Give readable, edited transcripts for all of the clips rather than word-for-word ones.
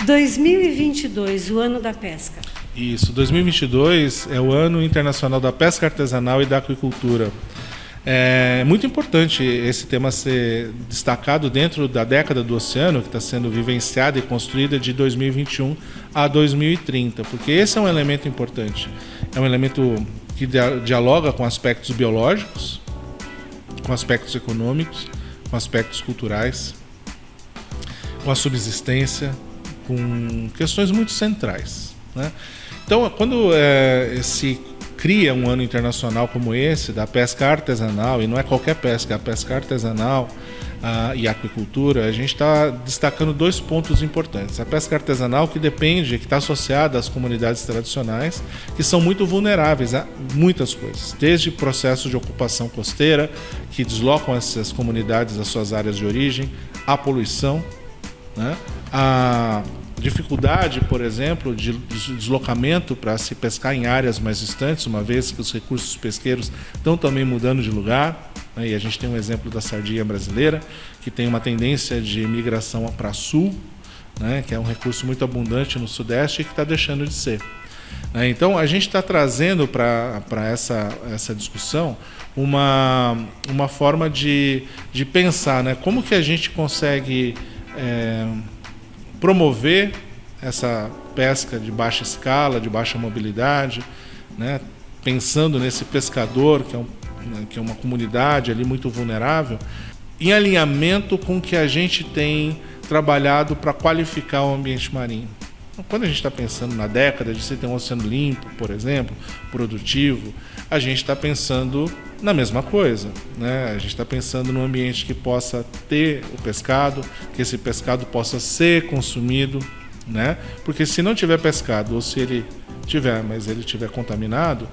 2022, o ano da pesca. Isso, 2022 é o Ano Internacional da Pesca Artesanal e da Aquicultura. É muito importante esse tema ser destacado dentro da década do oceano, que está sendo vivenciada e construída de 2021 a 2030, porque esse é um elemento importante. É um elemento que dialoga com aspectos biológicos, com aspectos econômicos, com aspectos culturais, com a subsistência, com questões muito centrais, né? Então, quando se cria um ano internacional como esse, da pesca artesanal, e não é qualquer pesca, é a pesca artesanal e a aquicultura, a gente está destacando dois pontos importantes. A pesca artesanal, que está associada às comunidades tradicionais, que são muito vulneráveis a muitas coisas, desde processos de ocupação costeira, que deslocam essas comunidades às suas áreas de origem, a poluição, né? A dificuldade, por exemplo, de deslocamento para se pescar em áreas mais distantes, uma vez que os recursos pesqueiros estão também mudando de lugar, né? E a gente tem um exemplo da sardinha brasileira, que tem uma tendência de migração para sul, né? Que é um recurso muito abundante no Sudeste e que está deixando de ser. Então, a gente está trazendo para essa discussão uma forma de pensar, né? Como que a gente consegue promover essa pesca de baixa escala, de baixa mobilidade, né? Pensando nesse pescador, que é uma comunidade ali muito vulnerável, em alinhamento com o que a gente tem trabalhado para qualificar o ambiente marinho. Então, quando a gente está pensando na década de se ter um oceano limpo, por exemplo, produtivo, a gente está pensando na mesma coisa, né? A gente está pensando num ambiente que possa ter o pescado, que esse pescado possa ser consumido, né? Porque se não tiver pescado, ou se ele tiver, mas ele tiver contaminado,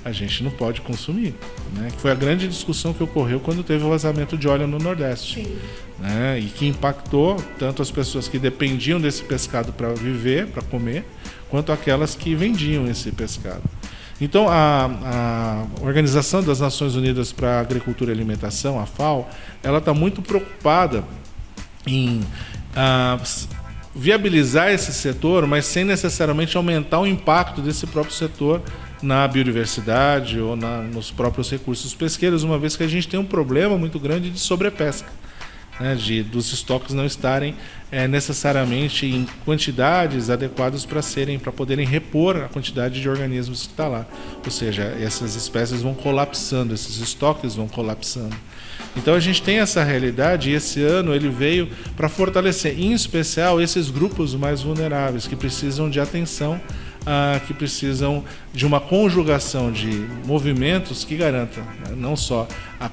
a gente não pode consumir, né? Foi a grande discussão que ocorreu quando teve o vazamento de óleo no Nordeste, né? E que impactou tanto as pessoas que dependiam desse pescado para viver, para comer, quanto aquelas que vendiam esse pescado. Então, a Organização das Nações Unidas para a Agricultura e Alimentação, a FAO, ela está muito preocupada em viabilizar esse setor, mas sem necessariamente aumentar o impacto desse próprio setor na biodiversidade ou nos próprios recursos pesqueiros, uma vez que a gente tem um problema muito grande de sobrepesca, né, dos estoques não estarem necessariamente em quantidades adequadas para poderem repor a quantidade de organismos que está lá. Ou seja, essas espécies vão colapsando, esses estoques vão colapsando. Então a gente tem essa realidade e esse ano ele veio para fortalecer, em especial, esses grupos mais vulneráveis que precisam de atenção, que precisam de uma conjugação de movimentos que garantam, né, não só a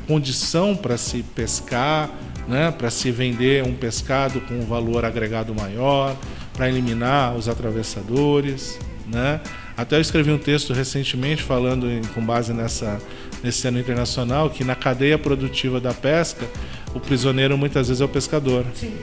condição para se pescar, né, para se vender um pescado com um valor agregado maior, para eliminar os atravessadores, né? Até eu escrevi um texto recentemente falando com base nesse ano internacional que na cadeia produtiva da pesca o prisioneiro muitas vezes é o pescador. Sim.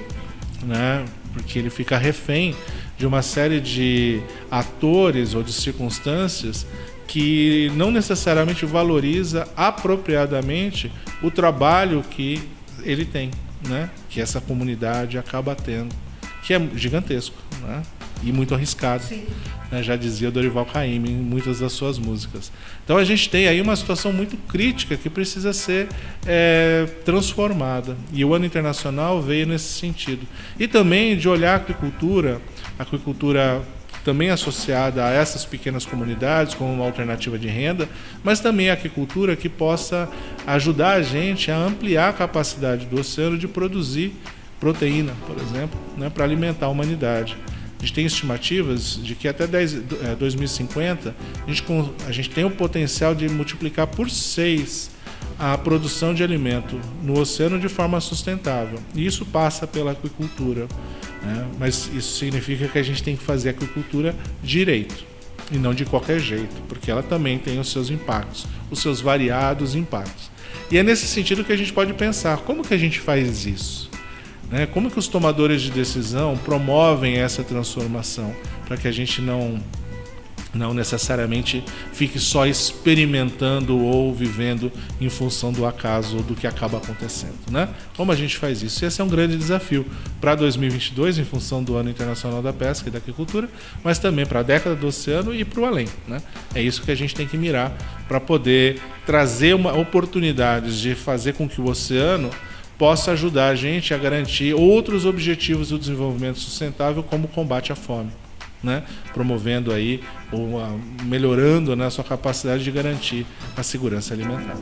Né? Porque ele fica refém de uma série de atores ou de circunstâncias que não necessariamente valoriza apropriadamente o trabalho que ele tem, né? Que essa comunidade acaba tendo, que é gigantesco, né? E muito arriscado, né? Já dizia Dorival Caymmi em muitas das suas músicas. Então a gente tem aí uma situação muito crítica que precisa ser transformada, e o Ano Internacional veio nesse sentido. E também de olhar a aquicultura também associada a essas pequenas comunidades como uma alternativa de renda, mas também a aquicultura que possa ajudar a gente a ampliar a capacidade do oceano de produzir proteína, por exemplo, né, para alimentar a humanidade. A gente tem estimativas de que até 2050 a gente tem o potencial de multiplicar por 6 a produção de alimento no oceano de forma sustentável. E isso passa pela aquicultura, né? Mas isso significa que a gente tem que fazer a aquicultura direito e não de qualquer jeito, porque ela também tem os seus impactos, os seus variados impactos. E é nesse sentido que a gente pode pensar, como que a gente faz isso? Né? Como que os tomadores de decisão promovem essa transformação para que a gente não não necessariamente fique só experimentando ou vivendo em função do acaso ou do que acaba acontecendo, né? Como a gente faz isso? Esse é um grande desafio para 2022, em função do Ano Internacional da Pesca e da Aquicultura, mas também para a década do oceano e para o além, né? É isso que a gente tem que mirar para poder trazer oportunidades de fazer com que o oceano possa ajudar a gente a garantir outros objetivos do desenvolvimento sustentável, como o combate à fome, né? Promovendo aí, melhorando, né, a sua capacidade de garantir a segurança alimentar.